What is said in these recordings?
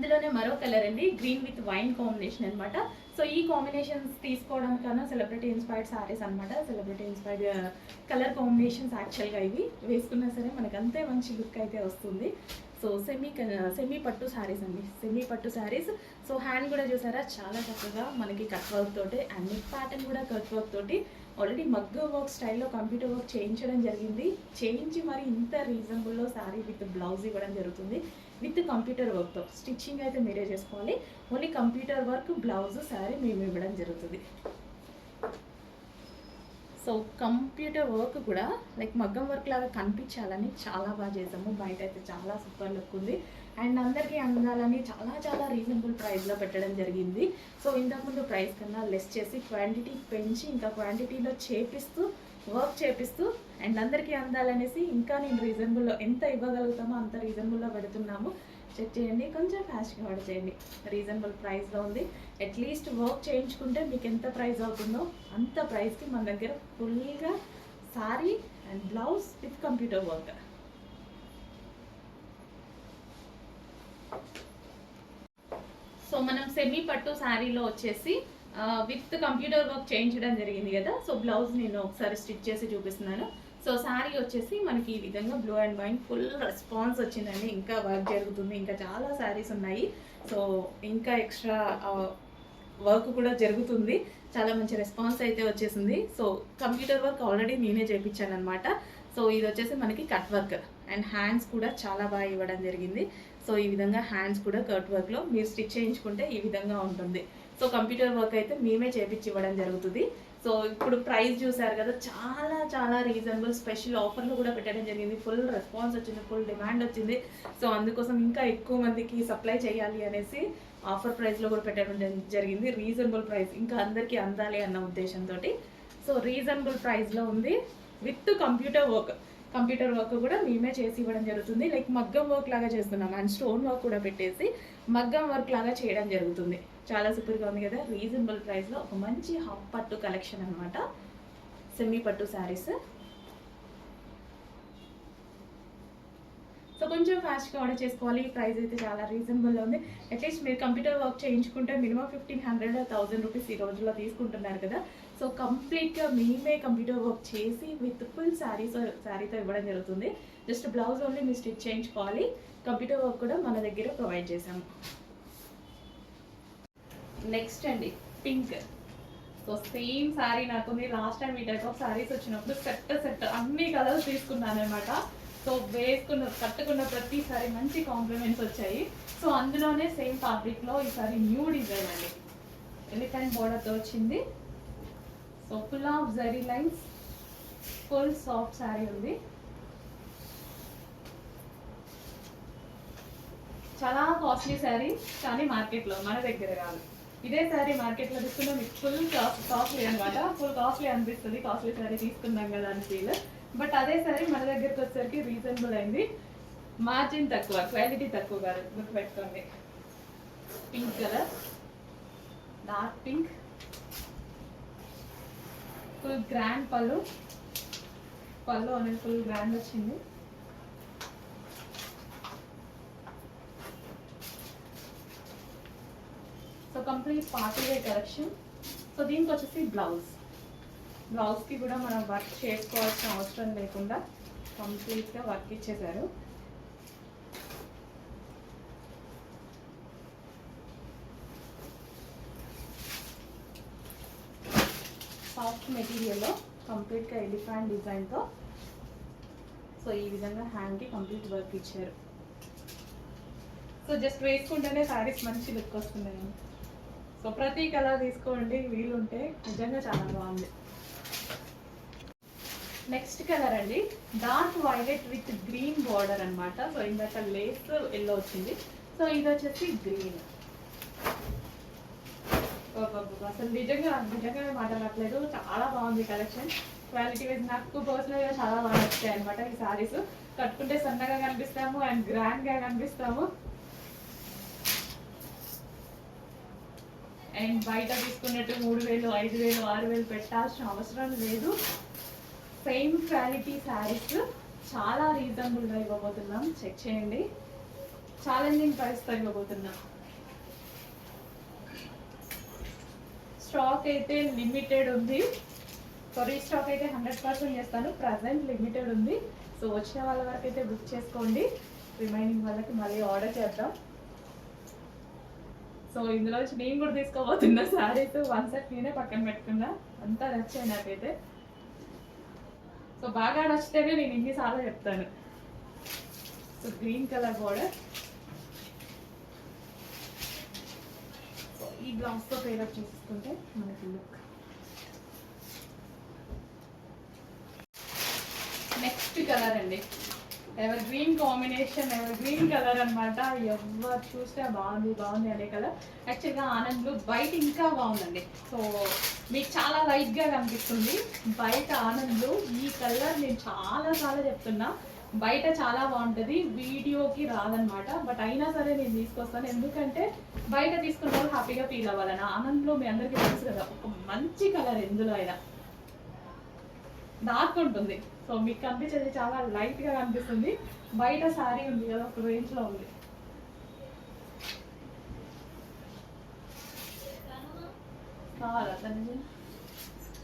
అందులోనే మరో కలర్ అండి, గ్రీన్ విత్ వైన్ కాంబినేషన్ అనమాట. సో ఈ కాంబినేషన్స్ తీసుకోవడం కన్నా సెలబ్రిటీ ఇన్స్పైర్డ్ సారీస్ అనమాట. సెలబ్రిటీ ఇన్స్పైర్డ్ కలర్ కాంబినేషన్స్ యాక్చువల్గా ఇవి వేసుకున్నా సరే మనకు అంతే మంచి లుక్ అయితే వస్తుంది. సో సెమీ పట్టు శారీస్ అండి, సెమీ పట్టు శారీస్. సో హ్యాండ్ కూడా చూసారా చాలా చక్కగా మనకి కట్ వర్క్ తోటి అండ్ నెక్ ప్యాటర్న్ కూడా కట్ వర్క్ తోటి ఆల్రెడీ మగ్గ వర్క్ స్టైల్లో కంప్యూటర్ వర్క్ చేయించడం జరిగింది. చేయించి మరి ఇంత రీజనబుల్లో శారీ విత్ బ్లౌజ్ ఇవ్వడం జరుగుతుంది. విత్ కంప్యూటర్ వర్క్తో స్టిచ్చింగ్ అయితే మీరే చేసుకోవాలి. Only computer work blouse sari మేము ఇవ్వడం జరుగుతుంది. సో కంప్యూటర్ వర్క్ కూడా లైక్ మగ్గం వర్క్ లాగా కనిపించాలని చాలా బాగా చేసాము. బయట అయితే చాలా సూపర్ లుక్ ఉంది అండ్ అందరికీ అందాలని చాలా చాలా రీజనబుల్ ప్రైస్లో పెట్టడం జరిగింది. సో ఇంతకుముందు ప్రైస్ కన్నా లెస్ చేసి క్వాంటిటీ పెంచి ఇంకా క్వాంటిటీలో వర్క్ చేపిస్తూ అండ్ అందరికీ అందాలనేసి ఇంకా నేను రీజనబుల్లో ఎంత ఇవ్వగలుగుతామో అంత రీజనబుల్లో పెడుతున్నాము. చెక్ చేయండి, కొంచెం ఫాస్ట్గా ఆర్డర్ చేయండి. రీజనబుల్ ప్రైస్లో ఉంది. అట్లీస్ట్ వర్క్ చేయించుకుంటే మీకు ఎంత ప్రైస్ అవుతుందో అంత ప్రైస్కి మన దగ్గర ఫుల్గా sorry and blouse with computer work. So మనం సెమీ పట్టు శారీలో వచ్చేసి విత్ కంప్యూటర్ వర్క్ చేయించడం జరిగింది కదా. సో బ్లౌజ్ నేను ఒకసారి స్టిచ్ చేసి చూపిస్తున్నాను. సో శారీ వచ్చేసి మనకి ఈ విధంగా blue and wine full response వచ్చిందండి. ఇంకా వర్క్ జరుగుతుంది, ఇంకా చాలా శారీస్ ఉన్నాయి. సో ఇంకా ఎక్స్ట్రా వర్క్ కూడా జరుగుతుంది. చాలా మంచి రెస్పాన్స్ అయితే వచ్చేసింది. సో కంప్యూటర్ వర్క్ ఆల్రెడీ నేనే చేయించాను అనమాట. సో ఇది వచ్చేసి మనకి కట్ వర్క్ అండ్ హ్యాండ్స్ కూడా చాలా బాగా ఇవ్వడం జరిగింది. సో ఈ విధంగా హ్యాండ్స్ కూడా కట్ వర్క్లో మీరు స్టిచ్ చేయించుకుంటే ఈ విధంగా ఉంటుంది. సో కంప్యూటర్ వర్క్ అయితే మేమే చేయించి ఇవ్వడం జరుగుతుంది. సో ఇప్పుడు ప్రైస్ చూసారు కదా, చాలా చాలా రీజనబుల్ స్పెషల్ ఆఫర్లు కూడా పెట్టడం జరిగింది. ఫుల్ రెస్పాన్స్ వచ్చింది, ఫుల్ డిమాండ్ వచ్చింది. సో అందుకోసం ఇంకా ఎక్కువ మందికి సప్లై చేయాలి అనేసి ఆఫర్ ప్రైస్లో కూడా పెట్టడం జరిగింది. రీజనబుల్ ప్రైస్ ఇంకా అందరికీ అందాలి అన్న ఉద్దేశంతో. సో రీజనబుల్ ప్రైస్లో ఉంది విత్ కంప్యూటర్ వర్క్ కూడా మేమే చేసి ఇవ్వడం జరుగుతుంది. లైక్ మగ్గం వర్క్ లాగా చేస్తున్నాం అండ్ స్టోన్ వర్క్ కూడా పెట్టేసి మగ్గం వర్క్ లాగా చేయడం జరుగుతుంది. చాలా సూపర్గా ఉంది కదా. రీజనబుల్ ప్రైస్లో ఒక మంచి హాఫ్ పట్టు కలెక్షన్ అనమాట, సెమీ పట్టు శారీస్. సో కొంచెం ఫాస్ట్గా ఆర్డర్ చేసుకోవాలి. ప్రైస్ అయితే చాలా రీజనబుల్లో ఉంది. అట్లీస్ట్ మీరు కంప్యూటర్ వర్క్ చేయించుకుంటే మినిమం 1500-1000 రూపీస్ ఈ రోజుల్లో తీసుకుంటున్నారు కదా. సో కంప్లీట్గా మేమే కంప్యూటర్ వర్క్ చేసి విత్ ఫుల్ శారీతో ఇవ్వడం జరుగుతుంది. జస్ట్ బ్లౌజ్ ఓన్లీ మీరు స్టిచ్ చేయించుకోవాలి. కంప్యూటర్ వర్క్ కూడా మన దగ్గర ప్రొవైడ్ చేసాము. నెక్స్ట్ అండి పింక్. సో సేమ్ శారీ నాకుంది. లాస్ట్ టైం ఈ టైప్ ఆఫ్ శారీస్ వచ్చినప్పుడు సెట్ అన్ని కలర్స్ తీసుకున్నాను అనమాట. సో కట్టుకున్న ప్రతిసారి మంచి కాంప్లిమెంట్స్ వచ్చాయి. సో అందులోనే సేమ్ ఫ్యాబ్రిక్లో ఈసారి న్యూ డిజైన్ అండి, ఎలిఫెంట్ బోర్డర్తో వచ్చింది. So full of zari lines, full soft sari ఉంది. చాలా కాస్ట్లీ శారీ కానీ మార్కెట్లో మన దగ్గర కాదు. ఇదే శారీ మార్కెట్లో తీసుకున్నా మీకు ఫుల్ కాస్ట్లీ అనమాట. ఫుల్ కాస్ట్లీ అనిపిస్తుంది, కాస్ట్లీ శారీ తీసుకున్నాం కదా అని ఫీల్. బట్ అదే సారీ మన దగ్గరికి వచ్చేసరికి రీజనబుల్ అయింది. మార్జిన్ తక్కువ, క్వాలిటీ తక్కువ కాదు, గుర్తుపెట్టుకోండి. Pink colour, dark pink, full grand పళ్ళు అనేది ఫుల్ గ్రాండ్ వచ్చింది. So complete party wear collection. So దీనికి వచ్చేసి బ్లౌజ్కి కూడా మనం వర్క్ చేసుకోవాల్సిన అవసరం లేకుండా కంప్లీట్గా వర్క్ ఇచ్చేసారు. సాఫ్ట్ మెటీరియల్లో కంప్లీట్గా ఎలిఫెంట్ డిజైన్తో. సో ఈ విధంగా హ్యాండ్కి కంప్లీట్ వర్క్ ఇచ్చారు. సో జస్ట్ వేసుకుంటేనే శారీస్ మంచి లుక్ వస్తున్నాయి. సో ప్రతి కలర్ తీసుకోండి వీలుంటే, నిజంగా చాలా బాగుంది. నెక్స్ట్ కలర్ అండి, dark violet with green border అనమాట. సో ఇందాక లేస్ ఎల్లో వచ్చింది. సో ఇది వచ్చేసి గ్రీన్. అసలు నిజంగా మాట్లాడట్లేదు, చాలా బాగుంది కలెక్షన్. క్వాలిటీ వైజ్ నాకు పర్సనల్గా చాలా బాగా నచ్చాయి అనమాట. ఈ శారీస్ కట్టుకుంటే సన్నగా కనిపిస్తాము అండ్ గ్రాండ్గా కనిపిస్తాము. అండ్ బయట తీసుకున్నట్టు 3000, 5000, 6000 పెట్టాల్సిన అవసరం లేదు. సేమ్ క్వాలిటీ శారీస్ చాలా రీజనబుల్గా ఇవ్వబోతున్నాం. చెక్ చేయండి. ఛాలెంజింగ్ ప్రైస్తో ఇవ్వబోతున్నా. స్టాక్ అయితే లిమిటెడ్ ఉంది. సో రీస్టాక్ అయితే 100% చేస్తాను. ప్రజెంట్ లిమిటెడ్ ఉంది. సో వచ్చిన వాళ్ళ వరకు అయితే బుక్ చేసుకోండి. రిమైనింగ్ వాళ్ళకి మళ్ళీ ఆర్డర్ చేద్దాం. సో ఇందులో నేను కూడా తీసుకోబోతున్నా శారీస్. వన్ సెట్ నేనే పక్కన పెట్టుకున్నా. అంతా నచ్చాయి నాకైతే. సో బాగా నచ్చితేనే నేను ఇన్నిసార్లు చెప్తాను. So green colour border. So ఈ బ్లౌజ్తో పేరప్ చేసుకుంటే మనకి లుక్. నెక్స్ట్ కలర్ అండి, ever green combination, ever green colour అనమాట. ఎవరు చూస్తే బాగుంది అనే కలర్. యాక్చువల్గా ఆనంద్ బ్లూ బయట ఇంకా బాగుందండి. సో మీకు చాలా లైట్గా కనిపిస్తుంది బయట ఆనంద్ బ్లూ. ఈ కలర్ నేను చాలా చెప్తున్నా, బయట చాలా బాగుంటుంది, వీడియోకి రాదనమాట. బట్ అయినా సరే నేను తీసుకొస్తాను, ఎందుకంటే బయట తీసుకున్న వాళ్ళు హ్యాపీగా ఫీల్ అవ్వాలని. ఆనంద్ బ్లూ మీ అందరికీ తెలుసు కదా, ఒక మంచి కలర్. ఎందులో అయినా డార్క్ ఉంటుంది. సో మీకు కనిపించేది చాలా లైట్గా కనిపిస్తుంది. బయట శారీ ఉంది కదా, ఒక రేంజ్లో ఉంది.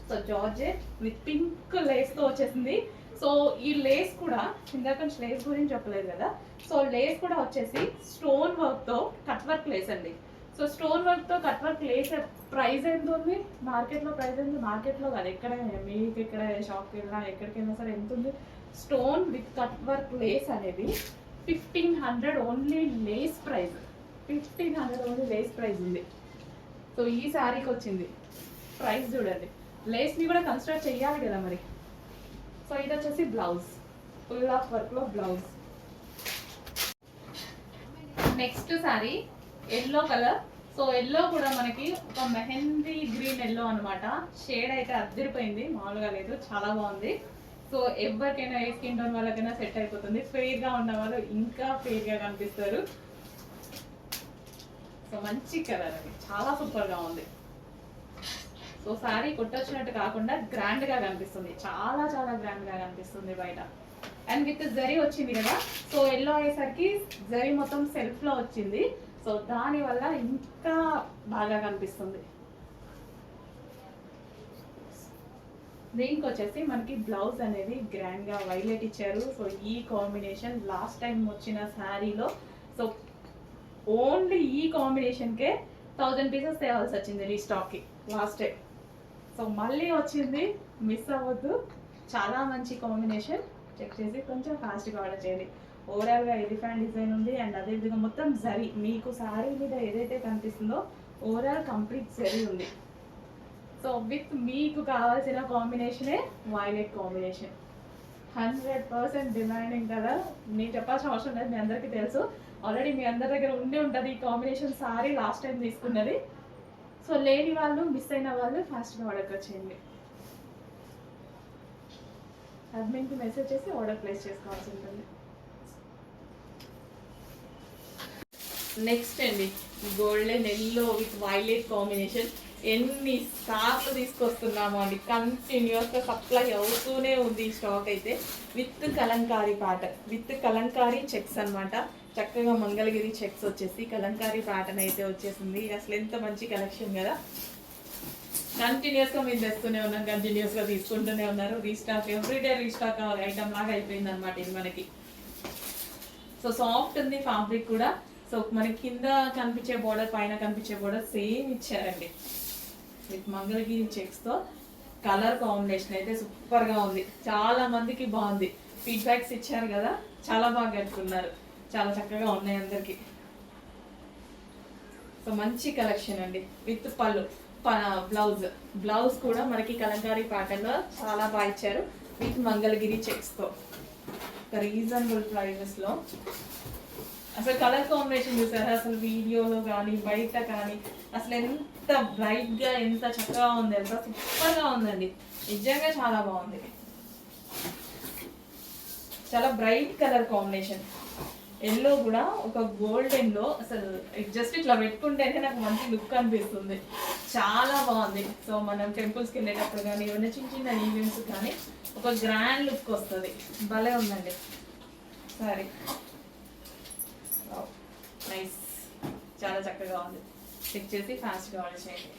సో జార్జెట్ విత్ పింక్ లేస్తో వచ్చేసింది. సో ఈ లేస్ కూడా ఇందాక లేస్ గురించి చెప్పలేదు కదా. సో లేస్ కూడా వచ్చేసి స్టోన్ వర్క్తో కట్ వర్క్ లేస్ అండి. సో స్టోన్ వర్క్తో కట్ వర్క్ లేస్ ప్రైస్ ఎంత ఉంది మార్కెట్లో? ప్రైస్ ఎంత మార్కెట్లో కాదు, ఎక్కడ మీకు ఎక్కడ షాప్కి వెళ్ళినా ఎక్కడికైనా సరే ఎంత ఉంది? Stone with cut work lace అనేది 1500 only lace price. 1500 only lace price ఉంది. సో ఈ శారీకి వచ్చింది ప్రైస్ చూడండి. లేస్ని కూడా కన్సిడర్ చెయ్యాలి కదా మరి. సో ఇది వచ్చేసి బ్లౌజ్, ఫుల్ ఆఫ్ వర్క్లో blouse. Next sari yellow colour. So yellow కూడా మనకి ఒక మెహందీ గ్రీన్ ఎల్లో అనమాట. షేడ్ అయితే అద్దరిపోయింది, మామూలుగా లేదు, చాలా బాగుంది. సో ఎవరికైనా ఏ స్కిన్ టోన్ వాళ్ళకైనా సెట్ అయిపోతుంది. ఫెయిర్గా ఉన్న వాళ్ళు ఇంకా ఫెయిర్గా కనిపిస్తారు. సో మంచి కలర్ అది, చాలా సూపర్గా ఉంది. సో శారీ కొట్టొచ్చినట్టు కాకుండా గ్రాండ్గా కనిపిస్తుంది, చాలా గ్రాండ్గా కనిపిస్తుంది బయట. అండ్ విత్ జరీ వచ్చింది కదా. సో ఎల్లో అయ్యేసరికి జరీ మొత్తం సెల్ఫ్లో వచ్చింది. సో దానివల్ల ఇంకా బాగా కనిపిస్తుంది. దీనికి వచ్చేసి మనకి బ్లౌజ్ అనేది గ్రాండ్గా వైలెట్ ఇచ్చారు. సో ఈ కాంబినేషన్ లాస్ట్ టైం వచ్చిన శారీలో, సో ఓన్లీ ఈ కాంబినేషన్కే 1000 పీసెస్ తేవాల్సి వచ్చింది రీస్టాక్కి లాస్ట్ టైం. సో మళ్ళీ వచ్చింది, మిస్ అవ్వద్దు. చాలా మంచి కాంబినేషన్. చెక్ చేసి కొంచెం ఫాస్ట్గా ఆర్డర్ చేయండి. ఓవరాల్గా ఎలిఫెంట్ డిజైన్ ఉంది. అండ్ అదేవిధంగా మొత్తం జరీ, మీకు శారీ మీద ఏదైతే కనిపిస్తుందో ఓవరాల్ కంప్లీట్ జరీ ఉంది. సో విత్ మీకు కావాల్సిన కాంబినేషనే వైలెట్ కాంబినేషన్. 100% demanding colour. నేను చెప్పాల్సిన అవసరం లేదు, మీ అందరికీ తెలుసు. ఆల్రెడీ మీ అందరి దగ్గర ఉండి ఉంటుంది ఈ కాంబినేషన్ శారీ లాస్ట్ టైం తీసుకున్నది. సో లేని వాళ్ళు, మిస్ అయిన వాళ్ళు ఫాస్ట్గా ఆర్డర్ చేయండి. అడ్మిన్కి మెసేజ్ చేసి ఆర్డర్ ప్లేస్ చేసుకోవాల్సి ఉంటుంది. నెక్స్ట్ అండి, golden yellow with violet combination. ఎన్నిసార్లు తీసుకొస్తున్నాము అండి, కంటిన్యూస్గా సప్లై అవుతూనే ఉంది ఈ స్టాక్ అయితే. With Kalamkari pattern, with Kalamkari checks అనమాట. చక్కగా మంగళగిరి చెక్స్ వచ్చేసి కలంకారీ ప్యాటర్న్ అయితే వచ్చేసింది. అసలు ఎంత మంచి కలెక్షన్ కదా. కంటిన్యూస్గా మీరు తెస్తూనే ఉన్నాం, కంటిన్యూస్గా తీసుకుంటూనే ఉన్నారు. రీస్టాక్, ఎవ్రీడే రీస్టాక్ ఐటమ్ లాగా అయిపోయింది అనమాట ఇది మనకి. సో సాఫ్ట్ ఉంది ఫ్యాబ్రిక్ కూడా. సో మనకి కింద కనిపించే బోర్డర్, పైన కనిపించే బోర్డర్ సేమ్ ఇచ్చారండి విత్ మంగళగిరి చెక్స్తో. కలర్ కాంబినేషన్ అయితే సూపర్గా ఉంది, చాలా మందికి బాగుంది. ఫీడ్బ్యాక్స్ ఇచ్చారు కదా, చాలా బాగా కట్టుకున్నారు, చాలా చక్కగా ఉన్నాయి అందరికి. సో మంచి కలెక్షన్ అండి. విత్ పళ్ళు, బ్లౌజ్ కూడా మనకి కలంకారీ ప్యాటర్న్లో చాలా బాగా ఇచ్చారు విత్ మంగళగిరి చెక్స్తో. రీజనబుల్ ప్రైజెస్లో. అసలు కలర్ కాంబినేషన్ చూసారా, అసలు వీడియోలో కానీ బయట కానీ అసలు ఎంత బ్రైట్గా, ఎంత చక్కగా ఉంది, ఎంత సూపర్గా ఉందండి. నిజంగా చాలా బాగుంది. చాలా బ్రైట్ కలర్ కాంబినేషన్. ఎల్లో కూడా ఒక గోల్డెన్లో, అసలు జస్ట్ ఇట్లా పెట్టుకుంటేనే నాకు మంచి లుక్ అనిపిస్తుంది, చాలా బాగుంది. సో మనం టెంపుల్స్కి వెళ్ళేటప్పుడు కానీ ఏమైనా చిన్న ఈవెంట్స్ కానీ ఒక గ్రాండ్ లుక్ వస్తుంది. భలే ఉందండి సారీ. నైస్, చాలా చక్కగా ఉంది. చెక్ చేసి ఫాస్ట్గా ఆర్డర్ చేయండి.